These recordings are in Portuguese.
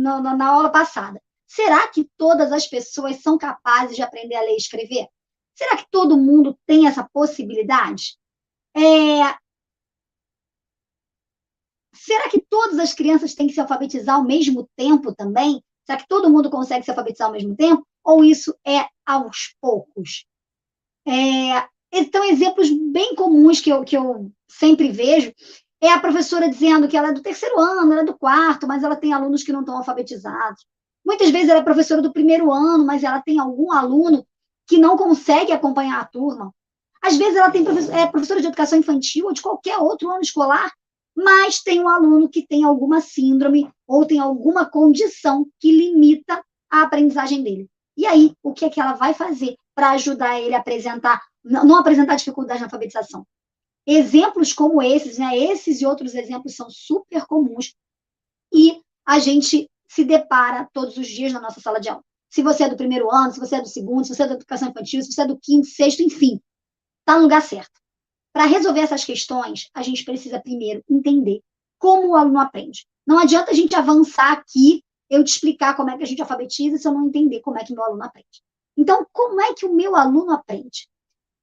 na aula passada. Será que todas as pessoas são capazes de aprender a ler e escrever? Será que todo mundo tem essa possibilidade? Será que todas as crianças têm que se alfabetizar ao mesmo tempo também? Será que todo mundo consegue se alfabetizar ao mesmo tempo? Ou isso é aos poucos? Então, exemplos bem comuns que eu sempre vejo é a professora dizendo que ela é do terceiro ano, ela é do quarto, mas ela tem alunos que não estão alfabetizados. Muitas vezes ela é professora do primeiro ano, mas ela tem algum aluno que não consegue acompanhar a turma. Às vezes ela é professora de educação infantil ou de qualquer outro ano escolar, mas tem um aluno que tem alguma síndrome ou tem alguma condição que limita a aprendizagem dele. E aí, o que é que ela vai fazer para ajudar ele a apresentar, não apresentar dificuldade na alfabetização? Exemplos como esses, né? Esses e outros exemplos são super comuns e a gente se depara todos os dias na nossa sala de aula. Se você é do primeiro ano, se você é do segundo, se você é da educação infantil, se você é do quinto, sexto, enfim, está no lugar certo. Para resolver essas questões, a gente precisa primeiro entender como o aluno aprende. Não adianta a gente avançar aqui, eu te explicar como é que a gente alfabetiza se eu não entender como é que o meu aluno aprende. Então, como é que o meu aluno aprende?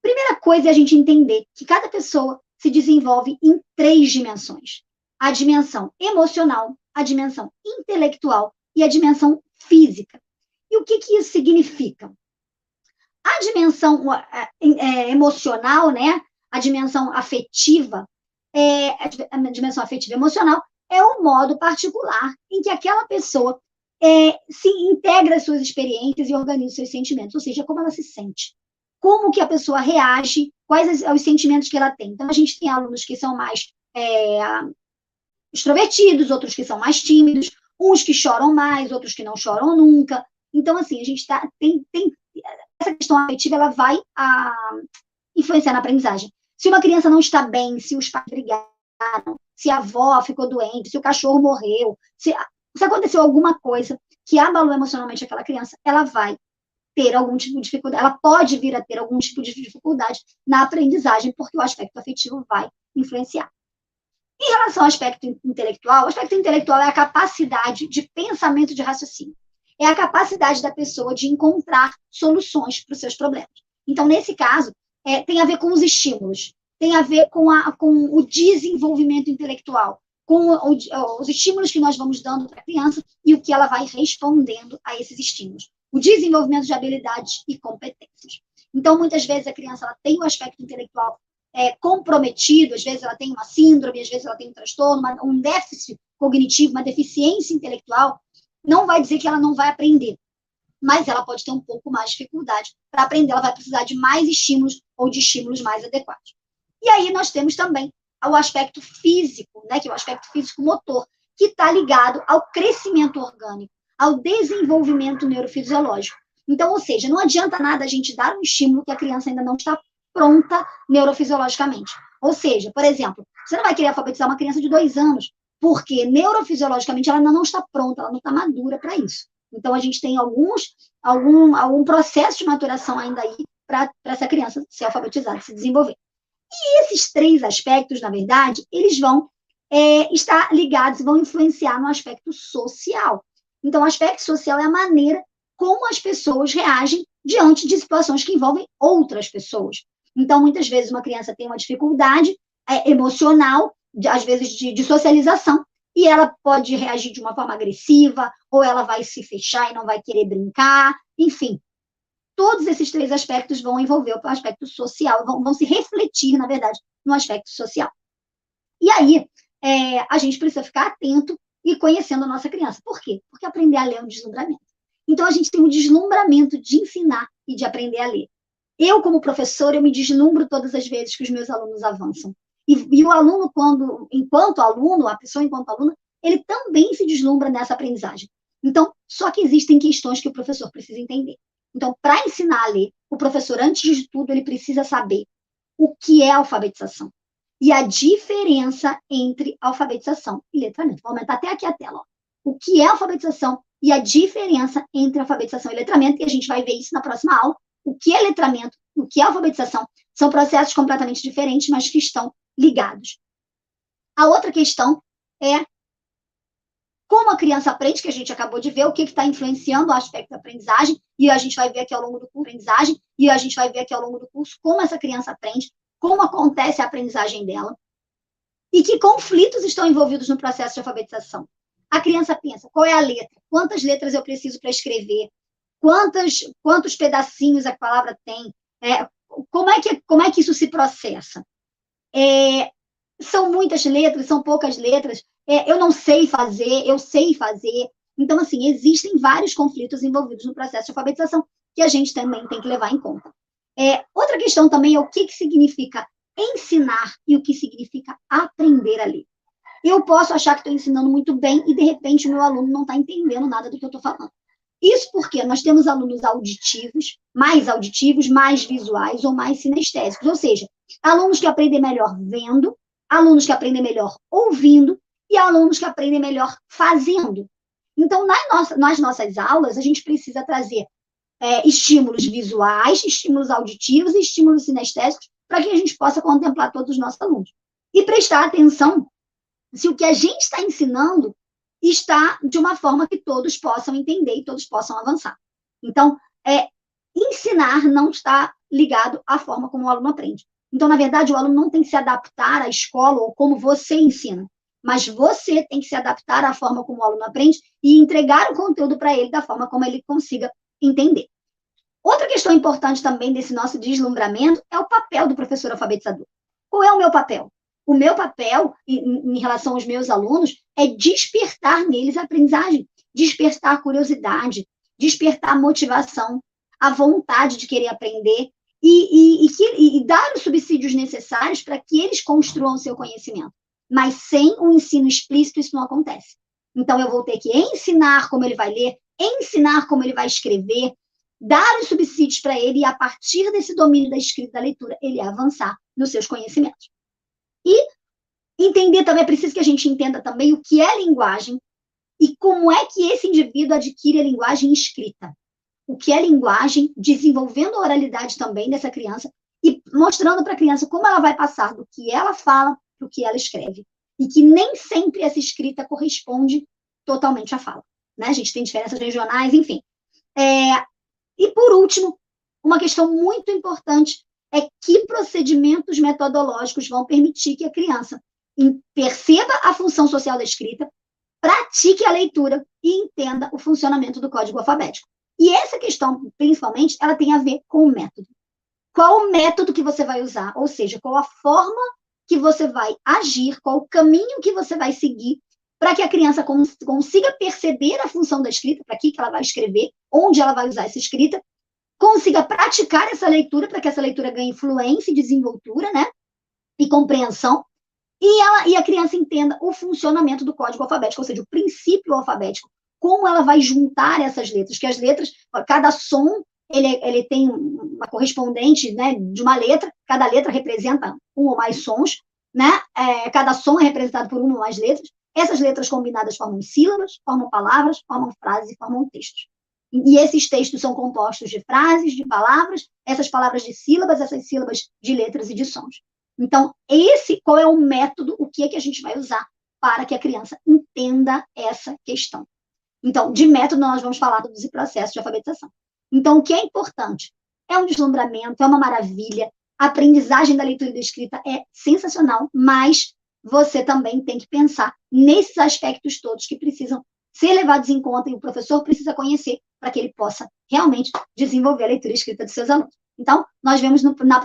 Primeira coisa é a gente entender que cada pessoa se desenvolve em 3 dimensões. A dimensão emocional, a dimensão intelectual e a dimensão física. E o que isso significa? A dimensão emocional, né? A dimensão afetiva, a dimensão afetiva emocional é o modo particular em que aquela pessoa se integra às suas experiências e organiza seus sentimentos, ou seja, como ela se sente. Como que a pessoa reage, quais os sentimentos que ela tem. Então, a gente tem alunos que são mais extrovertidos, outros que são mais tímidos, uns que choram mais, outros que não choram nunca. Então, assim, a gente tem essa questão afetiva, ela vai influenciar na aprendizagem. Se uma criança não está bem, se os pais brigaram, se a avó ficou doente, se o cachorro morreu, se aconteceu alguma coisa que abalou emocionalmente aquela criança, ela vai ter algum tipo de dificuldade, ela pode vir a ter algum tipo de dificuldade na aprendizagem, porque o aspecto afetivo vai influenciar. Em relação ao aspecto intelectual, o aspecto intelectual é a capacidade de pensamento e de raciocínio. É a capacidade da pessoa de encontrar soluções para os seus problemas. Então, nesse caso, tem a ver com os estímulos, tem a ver com o desenvolvimento intelectual, com os estímulos que nós vamos dando para a criança e o que ela vai respondendo a esses estímulos. O desenvolvimento de habilidades e competências. Então, muitas vezes a criança ela tem o aspecto intelectual comprometido, às vezes ela tem uma síndrome, às vezes ela tem um transtorno, um déficit cognitivo, uma deficiência intelectual, não vai dizer que ela não vai aprender, mas ela pode ter um pouco mais de dificuldade para aprender, ela vai precisar de mais estímulos ou de estímulos mais adequados. E aí nós temos também o aspecto físico, né, que é o aspecto físico-motor, que está ligado ao crescimento orgânico, ao desenvolvimento neurofisiológico. Então, ou seja, não adianta nada a gente dar um estímulo que a criança ainda não está pronta neurofisiologicamente. Ou seja, por exemplo, você não vai querer alfabetizar uma criança de 2 anos, porque neurofisiologicamente ela ainda não está pronta, ela não está madura para isso. Então, a gente tem algum processo de maturação ainda aí para essa criança ser alfabetizada, se desenvolver. E esses 3 aspectos, na verdade, eles vão estar ligados e vão influenciar no aspecto social. Então, o aspecto social é a maneira como as pessoas reagem diante de situações que envolvem outras pessoas. Então, muitas vezes, uma criança tem uma dificuldade emocional, às vezes de socialização, e ela pode reagir de uma forma agressiva, ou ela vai se fechar e não vai querer brincar, enfim. Todos esses 3 aspectos vão envolver o aspecto social, vão se refletir, na verdade, no aspecto social. E aí, a gente precisa ficar atento e conhecendo a nossa criança. Por quê? Porque aprender a ler é um deslumbramento. Então, a gente tem um deslumbramento de ensinar e de aprender a ler. Eu, como professora, eu me deslumbro todas as vezes que os meus alunos avançam. E o aluno, enquanto aluno, a pessoa enquanto aluna, ele também se deslumbra nessa aprendizagem. Então, só que existem questões que o professor precisa entender. Então, para ensinar a ler, o professor, antes de tudo, ele precisa saber o que é alfabetização e a diferença entre alfabetização e letramento. Vou aumentar até aqui a tela. Ó. O que é alfabetização e a diferença entre alfabetização e letramento, e a gente vai ver isso na próxima aula. O que é letramento, o que é alfabetização, são processos completamente diferentes, mas que estão ligados. A outra questão é como a criança aprende, que a gente acabou de ver, o que está influenciando o aspecto da aprendizagem, e a gente vai ver aqui ao longo do curso aprendizagem, e a gente vai ver aqui ao longo do curso como essa criança aprende, como acontece a aprendizagem dela, e que conflitos estão envolvidos no processo de alfabetização. A criança pensa, qual é a letra? Quantas letras eu preciso para escrever? Quantos pedacinhos a palavra tem? Como é que isso se processa? São muitas letras, são poucas letras, eu não sei fazer, eu sei fazer. Então, assim, existem vários conflitos envolvidos no processo de alfabetização que a gente também tem que levar em conta. Outra questão também é o que significa ensinar e o que significa aprender a ler. Eu posso achar que estou ensinando muito bem e, de repente, o meu aluno não está entendendo nada do que eu estou falando. Isso porque nós temos alunos auditivos, mais visuais ou mais sinestésicos. Ou seja, alunos que aprendem melhor vendo, alunos que aprendem melhor ouvindo e alunos que aprendem melhor fazendo. Então, nas nossas aulas, a gente precisa trazer estímulos visuais, estímulos auditivos e estímulos sinestésicos para que a gente possa contemplar todos os nossos alunos. E prestar atenção se o que a gente está ensinando está de uma forma que todos possam entender e todos possam avançar. Então, ensinar não está ligado à forma como o aluno aprende. Então, na verdade, o aluno não tem que se adaptar à escola ou como você ensina, mas você tem que se adaptar à forma como o aluno aprende e entregar o conteúdo para ele da forma como ele consiga entender. Outra questão importante também desse nosso deslumbramento é o papel do professor alfabetizador. Qual é o meu papel? O meu papel, em relação aos meus alunos, é despertar neles a aprendizagem, despertar curiosidade, despertar motivação, a vontade de querer aprender e dar os subsídios necessários para que eles construam o seu conhecimento. Mas sem um ensino explícito, isso não acontece. Então, eu vou ter que ensinar como ele vai ler, ensinar como ele vai escrever, dar os subsídios para ele e, a partir desse domínio da escrita e da leitura, ele avançar nos seus conhecimentos. E entender também, é preciso que a gente entenda também o que é linguagem e como é que esse indivíduo adquire a linguagem escrita. O que é linguagem, desenvolvendo a oralidade também dessa criança e mostrando para a criança como ela vai passar do que ela fala para o que ela escreve. E que nem sempre essa escrita corresponde totalmente à fala. Né? A gente tem diferenças regionais, enfim. E, por último, uma questão muito importante é que procedimentos metodológicos vão permitir que a criança perceba a função social da escrita, pratique a leitura e entenda o funcionamento do código alfabético. E essa questão, principalmente, ela tem a ver com o método. Qual o método que você vai usar? Ou seja, qual a forma que você vai agir, qual o caminho que você vai seguir para que a criança consiga perceber a função da escrita, para que ela vai escrever, onde ela vai usar essa escrita, consiga praticar essa leitura, para que essa leitura ganhe fluência e desenvoltura, né? E compreensão, e a criança entenda o funcionamento do código alfabético, ou seja, o princípio alfabético, como ela vai juntar essas letras, que as letras, cada som, ele tem uma correspondente, né, de uma letra, cada letra representa um ou mais sons, né? Cada som é representado por uma ou mais letras, essas letras combinadas formam sílabas, formam palavras, formam frases e formam textos. E esses textos são compostos de frases, de palavras, essas palavras de sílabas, essas sílabas de letras e de sons. Então, qual é o método, o que é que a gente vai usar para que a criança entenda essa questão? Então, de método, nós vamos falar dos processos de alfabetização. Então, o que é importante? É um deslumbramento, é uma maravilha, a aprendizagem da leitura e da escrita é sensacional, mas você também tem que pensar nesses aspectos todos que precisam ser levados em conta e o professor precisa conhecer para que ele possa realmente desenvolver a leitura e escrita dos seus alunos. Então, nós vemos na